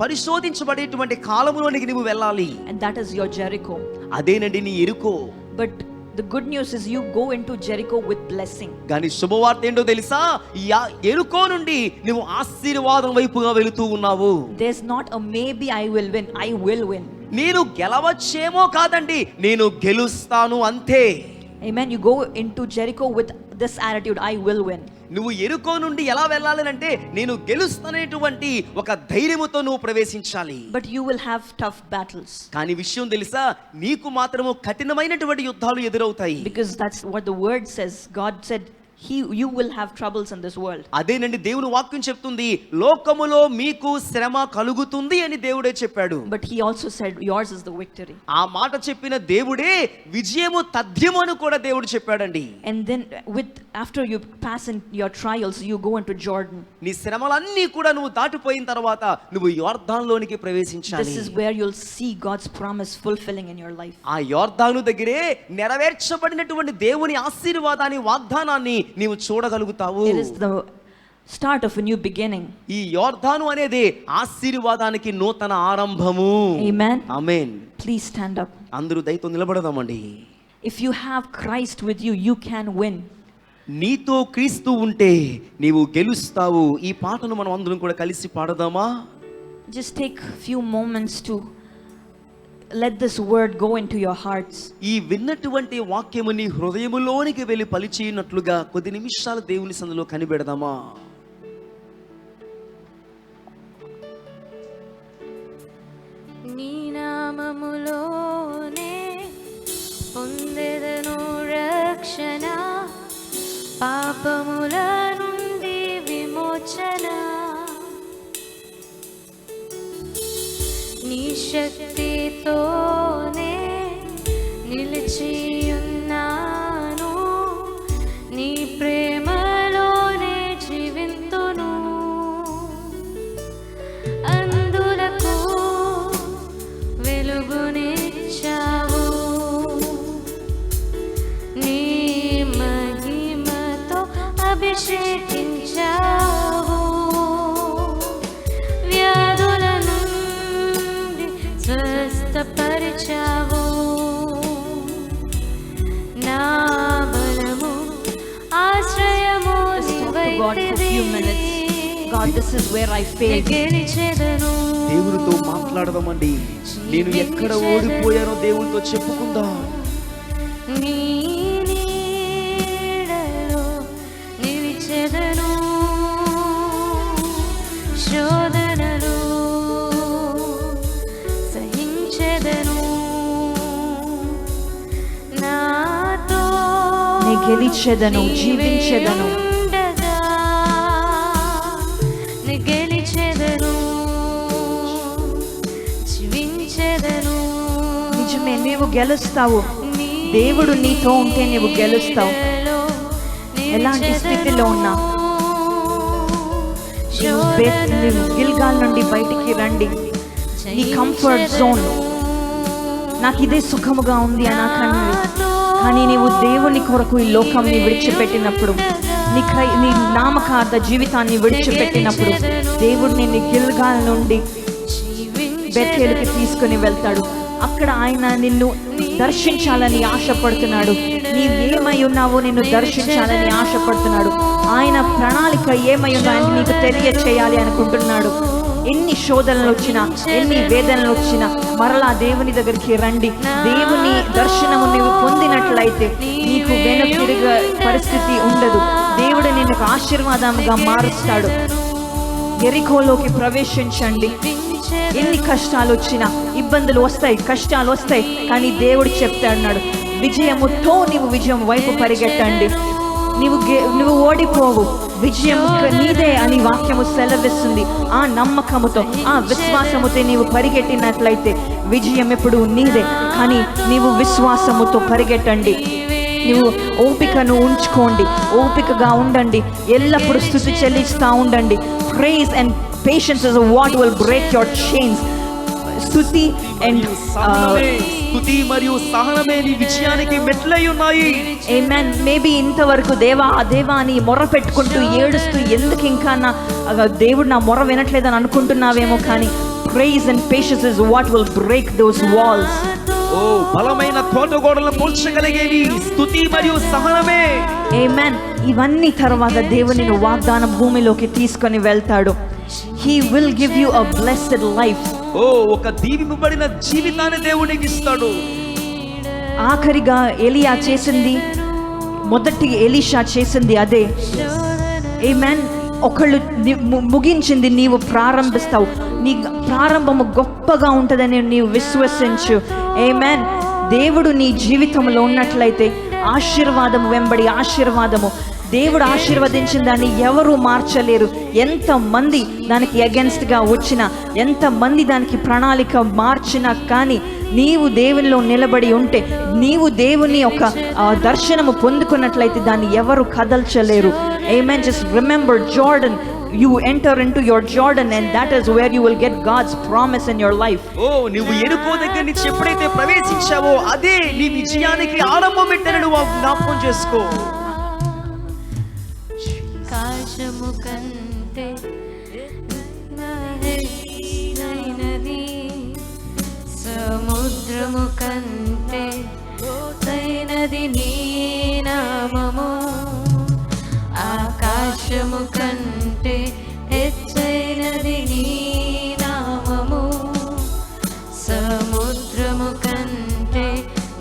పరిశోధించబడేటువంటి కాలములోనికి నీవు వెళ్ళాలి. And that is your Jericho. అదేనండి నీ ఎరుకో. But The good news is you go into Jericho with blessing. కానీ శుభవార్త ఏంటో తెలుసా? ఎరుకో నుండి నువ్వు ఆశీర్వాదం వైపుగా వెళుతూ ఉన్నావు. There's not a maybe I will win. I will win. నేను గెలవచ్చేమో కాదండి, నేను గెలుస్తాను అంతే. Amen. You go into Jericho with this attitude, I will win. నువ్వు ఎరుకో నుండి ఎలా వెళ్ళాలి అంటే నేను గెలుస్తానేటువంటి ఒక ధైర్యముతో నువ్వు ప్రవేశించాలి. But you will have tough battles. కానీ విషయం తెలుసా, నీకు మాత్రము కఠినమైనటువంటి యుద్ధాలు ఎదురవుతాయి. Because that's what the word says. God said you will have troubles in this world. అదేనండి దేవుని వాక్యం చెప్తుంది, లోకములో మీకు శ్రమ కలుగుతుంది అని దేవుడే చెప్పాడు. But he also said yours is the victory. ఆ మాట చెప్పిన దేవుడే విజయము తథ్యము అని కూడా దేవుడు చెప్పాడండి. And then after you pass in your trials, you go into Jordan. నీ శ్రమలన్నీ కూడా నువ్వు దాటిపోయిన తర్వాత నువ్వు యోర్దానులోనికి ప్రవేశించాలి. This is where you'll see God's promise fulfilling in your life. ఆ యోర్దాను దగ్గరే నెరవేర్చబడినటువంటి దేవుని ఆశీర్వాదాన్ని, వాగ్దానాన్ని నీవు చూడగలుగుతావు. It is the start of a new beginning. ఈ యోర్దాను అనేది ఆశీర్వాదానికి నూతన ఆరంభము. Amen. Amen. Please stand up. అందరూ దయతో నిలబడదామండి. If you have Christ with you, you can win. నీతో క్రీస్తు ఉంటే నీవు గెలుస్తావు. ఈ పాటను మనం అందరం కూడా కలిసి పాడదామా? Just take a few moments to let this word go into your hearts. ఈ విన్నటువంటి వాక్యము నీ హృదయములోనికి వెళ్ళి పలిచినట్లుగా కొద్ది నిమిషాలు దేవుని సన్నిధిలో కనిపెడదామా? నీ నామములోనే పొందెదను రక్షణ, పాపముల నుండి విమోచన. నీ శక్తితోనే నిలిచియున్నాను, నీ ప్రేమలోనే జీవింతును. అందులకు వెలుగునిచ్చావు, నీ మహిమతో అభిషేకించావు. వ్యాధుల నుండి స్వస్థపరిచావు, నా బలము ఆశ్రయము God, for a few minutes. God, this is where I failed. గెలిచెదను. దేవునితో మాట్లాడదామండి. నేను ఎక్కడ ఓడిపోయానో దేవునితో చెప్పుకుందాం. నీ నీడలో నిలిచెదను, శోధనలు సహించెదను. నాతో నే గెలిచెదను, జీవించెదను. ఉండగా నే గెలిచెదను, జీవించెదను. నిజమే, నీవు గెలుస్తావు. దేవుడు నీతో ఉంటే నీవు గెలుస్తావు. ఎలాంటి స్థితిలో ఉన్నా నీవు గిల్గాల్ నుండి బయటికి రండి. నీ కంఫర్ట్ జోన్, నాకు ఇదే సుఖముగా ఉంది అనకండి. కానీ నీవు దేవుని కొరకు ఈ లోకంని విడిచిపెట్టినప్పుడు, నీ నామకార్థ జీవితాన్ని విడిచిపెట్టినప్పుడు, దేవుడు నిన్ను గిల్గాల్ నుండి బెతేలుకి తీసుకుని వెళ్తాడు. అక్కడ ఆయన నిన్ను దర్శించాలని ఆశపడుతున్నాడు. నీవు ఏమై ఉన్నావో నిన్ను దర్శించాలని ఆశపడుతున్నాడు. ఆయన ప్రణాళిక ఏమై ఉందో ఆయన నీకు తెలియచేయాలి అనుకుంటున్నాడు. ఎన్ని శోధనలు వచ్చినా, ఎన్ని వేదనలు వచ్చినా మరలా దేవుని దగ్గరికి రండి. దేవుని దర్శనము నీవు పొందినట్లయితే నీకు వెనుతిరిగే పరిస్థితి ఉండదు. దేవుడు నిన్ను ఆశీర్వాదంగా మారుస్తాడు. యెరికోలోకి ప్రవేశించండి. ఎన్ని కష్టాలు వచ్చినా, ఇబ్బందులు వస్తాయి, కష్టాలు వస్తాయి, కానీ దేవుడు చెప్తాడు, విజయముతో నీవు విజయం వైపు పరిగెట్టండి. నువ్వు ఓడిపోవు, విజయం నీదే అని వాక్యము సెలవిస్తుంది. ఆ నమ్మకముతో, ఆ విశ్వాసముతో నీవు పరిగెట్టినట్లయితే విజయం ఎప్పుడు నీదే. కానీ నీవు విశ్వాసముతో పరిగెట్టండి. నువ్వు ఓపికను ఉంచుకోండి, ఓపికగా ఉండండి, ఎల్లప్పుడూ స్తుతి చెల్లిస్తూ ఉండండి. Praise and patience is what will break your chains. స్తుతి and స్తుతి మరియు సహనమే నీ విజయానికి మెట్లై ఉన్నాయి. ఆమేన్. మేబీ ఇంతవరకు దేవా అని మొర పెట్టుకుంటూ ఏడుస్తూ ఎందుకు ఇంకా దేవుడు నా మొర వినట్లేదని అనుకుంటున్నావేమో, కానీ praise and patience is what will break those walls. ఓ బలమైన తోటగోడలను పోల్చగలిగేవి స్తుతి మరియు సహనమే. ఆమేన్. ఇవన్నీ తర్వాత దేవుని నిన్ను వాగ్దాన భూమిలోకి తీసుకొని వెళ్తాడు. He will give you a blessed life. ఓ ఒక దీవింపబడిన జీవితాన్ని దేవునికి ఇస్తాడు. ఆఖరిగా ఎలియా చేసింది, మొదటి ఎలీషా చేసింది అదే. ఆమేన్. ఒకళ్ళు ముగించింది, నీవు ప్రారంభిస్తావు. నీ ప్రారంభము గొప్పగా ఉంటుందని నీవు విశ్వసించు. ఆమేన్. దేవుడు నీ జీవితంలో ఉన్నట్లయితే ఆశీర్వాదము వెంబడి ఆశీర్వాదము. దేవుడు ఆశీర్వదించిన దాన్ని ఎవరు మార్చలేరు. ఎంతమంది దానికి అగెన్స్ట్గా వచ్చినా, ఎంతమంది దానికి ప్రణాళిక మార్చినా, కానీ నీవు దేవునిలో నిలబడి ఉంటే, నీవు దేవుని ఒక దర్శనము పొందుకున్నట్లయితే దాన్ని ఎవరు కదల్చలేరు. Amen. Just remember Jordan. You enter into your Jordan and that is where you will get God's promise in your life. ఓ నువ్వు ఎరుకో దగ్గర నుంచి ఎప్పుడైతే ప్రవేశించావో అదే నీ విజయానికి ఆరంభం పెట్టని నువ్వు జ్ఞాపకం చేసుకో. ఆకాశము కంటే ఎత్తైనది, సముద్రము కంటే లోతైనది నీ నామము. ఆకాశము కంటే ఎత్తైనది నీ నామము, సముద్రము కంటే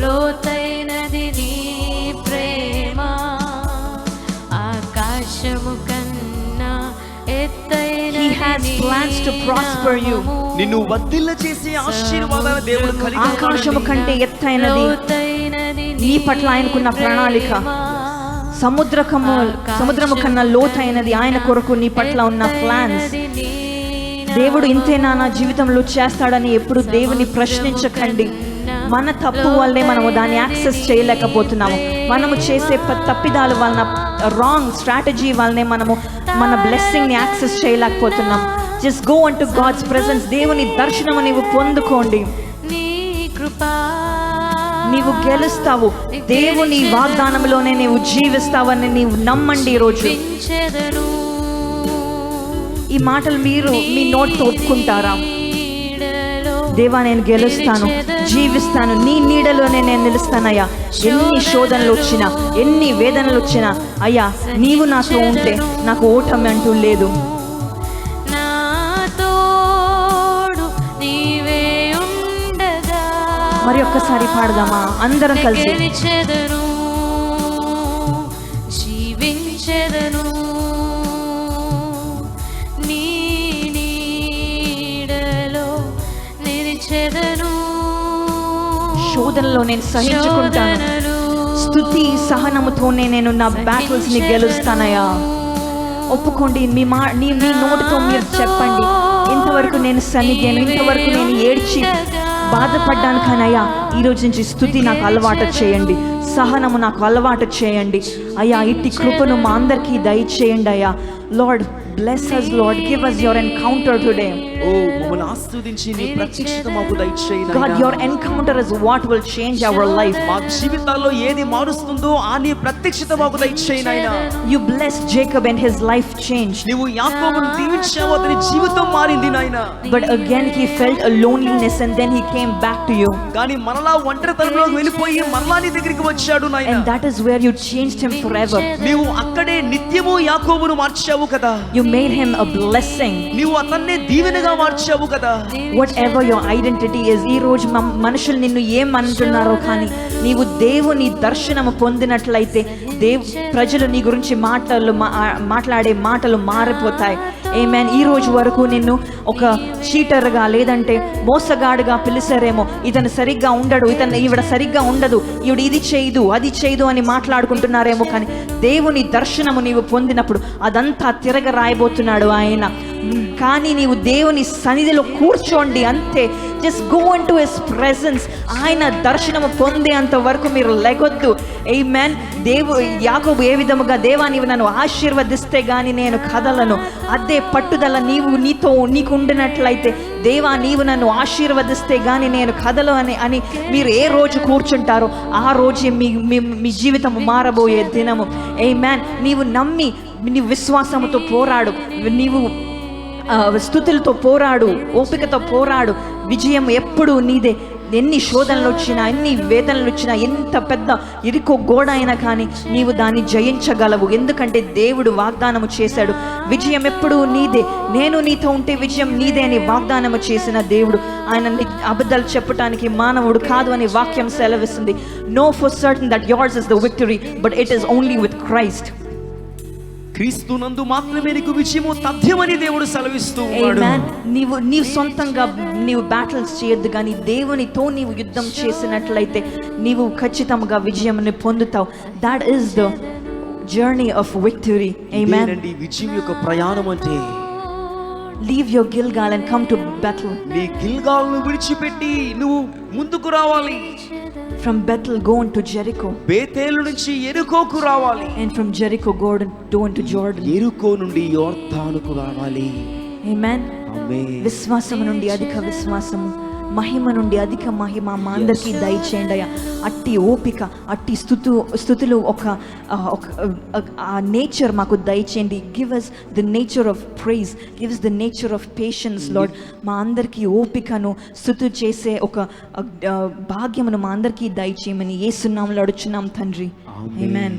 లోతైనది నీ ప్రేమ. ఆకాశము కన్నా ఎత్తైనది. He has plans to prosper you. నిన్ను వర్ధిల్ల చేసే ఆశీర్వాదాల దేవుడు కలిగి ఉన్నాడు. ఆకాశము కంటే ఎత్తైనది నీ పట్ల ఆయనకున్న ప్రణాళిక. సముద్రము కన్నా లోతైనది ఆయన కొరకు నీ పట్ల ఉన్న ప్లాన్స్. దేవుడు ఇంతేనా నా జీవితంలో చేస్తాడని ఎప్పుడు దేవుని ప్రశ్నించకండి. మన తప్పు వల్లే మనము దాన్ని యాక్సెస్ చేయలేకపోతున్నాము. మనము చేసే తప్పిదాల వలన, రాంగ్ స్ట్రాటజీ వల్లనే మనము మన బ్లెస్సింగ్ని యాక్సెస్ చేయలేకపోతున్నాం. జస్ట్ గో అంటు గాడ్స్ ప్రెజెన్స్. దేవుని దర్శనము నీవు పొందుకోండి. నీవు గెలుస్తావు. దేవుని వాగ్దానంలోనే నీవు జీవిస్తావని నీవు నమ్మండి. ఈరోజు ఈ మాటలు మీరు మీ నోటితో ఒప్పుకుంటారా? దేవా, నేను గెలుస్తాను, జీవిస్తాను, నీ నీడలోనే నేను నిలుస్తానయ్యా. ఎన్ని శోధనలు వచ్చినా, ఎన్ని వేదనలు వచ్చినా, అయ్యా నీవు నాతో ఉంటే నాకు ఓటమి అంటూ లేదు. మరి ఒక్కసారి పాడదామా అందరం కలిసి? జీవించెదను నీ నీడలో నిలిచెదను. శోధనలో నేను సహించుకుంటాను. స్తుతి సహనముతోనే నేను నా బ్యాటిల్స్ ని గెలుస్తానయ్యా. ఒప్పుకోండి. మీ నోటితో మీరు చెప్పండి, ఇంతవరకు నేను సనిగాను, ఇంతవరకు నేను ఏడ్చి బాధపడ్డాను, కానీ అయ్యా ఈరోజు నుంచి స్తుతి నాకు అలవాటు చేయండి, సహనము నాకు అలవాటు చేయండి అయ్యా. ఇట్టి కృపను మా అందరికీ దయచేయండి అయ్యా. Lord bless us, Lord, give us your encounter today. ఓ మమ్మల్ని ఆశీర్వదించి నీ ప్రత్యక్షత మాకు దయచేయండి. God, your encounter is what will change our life. మా జీవితాల్లో ఏది మారుస్తుందో ఆ నీ ప్రత్యక్షత మాకు దయచేయండి నాయనా. You blessed Jacob and his life changed. నీవు యాకోబును దీవించావు, అతని జీవితం మారింది నాయనా. But again he felt a loneliness and then he came back to you. కానీ మనలా ఒంటరితనంలోకి వెళ్ళిపోయి మరలా నీ దగ్గరికి వచ్చాడు నాయనా. And that is where you changed him forever. నీవు అక్కడే నిత్యము యాకోబును మార్చావు కదా. You made him a blessing. నీవు అతన్ని దీవెనగా మార్చావు కదా. Whatever your identity is, ఈ రోజు మనుషులు నిన్ను ఏమంటున్నారో కానీ నీవు దేవుని దర్శనము పొందినట్లయితే ప్రజలు నీ గురించి మాట్లాడే మాటలు మారిపోతాయి. ఆమేన్. ఈ రోజు వరకు నిన్ను ఒక చీటర్గా లేదంటే మోసగాడుగా పిలిచారేమో. ఇతను సరిగ్గా ఉండడు, ఈవిడ సరిగ్గా ఉండదు, ఈవిడ ఇది చేయదు అది చేయదు అని మాట్లాడుకుంటున్నారేమో, కానీ దేవుని దర్శనము నీవు పొందినప్పుడు అదంతా తిరగ రాయబోతున్నాడు ఆయన. కానీ నీవు దేవుని సన్నిధిలో కూర్చోండి అంతే. Just go into his presence. ఆయన దర్శనము పొందేంత వరకు మీరు లెగొద్దు. ఆమేన్. యాకోబు ఏ విధముగా, దేవా నీవు నన్ను ఆశీర్వదిస్తే గాని నేను కదలను, అదే పట్టుదల నీకు ఉండినట్లయితే, దేవా నీవు నన్ను ఆశీర్వదిస్తే గాని నేను కదలు అని మీరు ఏ రోజు కూర్చుంటారో ఆ రోజే మీ జీవితం మారబోయే దినము. ఆమేన్. నీవు నమ్మి నీవు విశ్వాసముతో పోరాడు, నీవు స్తుతులతో పోరాడు, ఓపికతో పోరాడు. విజయం ఎప్పుడు నీదే. ఎన్ని శోధనలు వచ్చినా, ఎన్ని వేదనలు వచ్చినా, ఎంత పెద్ద ఇరుకో గోడ అయినా కానీ నీవు దాన్ని జయించగలవు. ఎందుకంటే దేవుడు వాగ్దానము చేశాడు, విజయం ఎప్పుడూ నీదే, నేను నీతో ఉంటే విజయం నీదే అని వాగ్దానము చేసిన దేవుడు. ఆయన అబద్ధాలు చెప్పడానికి మానవుడు కాదు అని వాక్యం సెలవిస్తుంది. Know for certain that yours is the victory, but it is only with Christ. క్రీస్తునందు మాత్రమే నీకు విజయము తథ్యమని దేవుడు సెలవిస్తూ ఉన్నాడు. నీవు సొంతంగా నీవు బ్యాటిల్స్ చేయొద్దు, కానీ దేవునితో నీవు యుద్ధం చేసినట్లయితే నీవు ఖచ్చితంగా విజయంని పొందుతావు. That is the journey of victory. Amen. ఇదేనండి విజయం యొక్క ప్రయాణం అంటే. Leave your Gilgal and come to battle. నీ గిల్గాల్ను విడిచిపెట్టి నువ్వు ముందుకు రావాలి. From Bethel go into Jericho. బేతేలు నుంచి యెరికోకు రావాలి. And from Jericho go into Jordan. యెరికో నుండి యోర్దానుకు రావాలి. Amen. ఆమేన్. విశ్వాసము నుండి అధిక విశ్వాసము, మహిమ నుండి అధిక మహిమ మా అందరికీ దయచేయండి అయ్యా. అట్టి ఓపిక, అట్టి స్థుతులు ఒక నేచర్ మాకు దయచేయండి. Give us the nature of praise, give us the nature of patience, Lord. మా అందరికీ ఓపికను స్థుతి చేసే ఒక భాగ్యమును మా అందరికీ దయచేయమని యేసు నామములో అడుగుచున్నాం తండ్రి. ఆమేన్.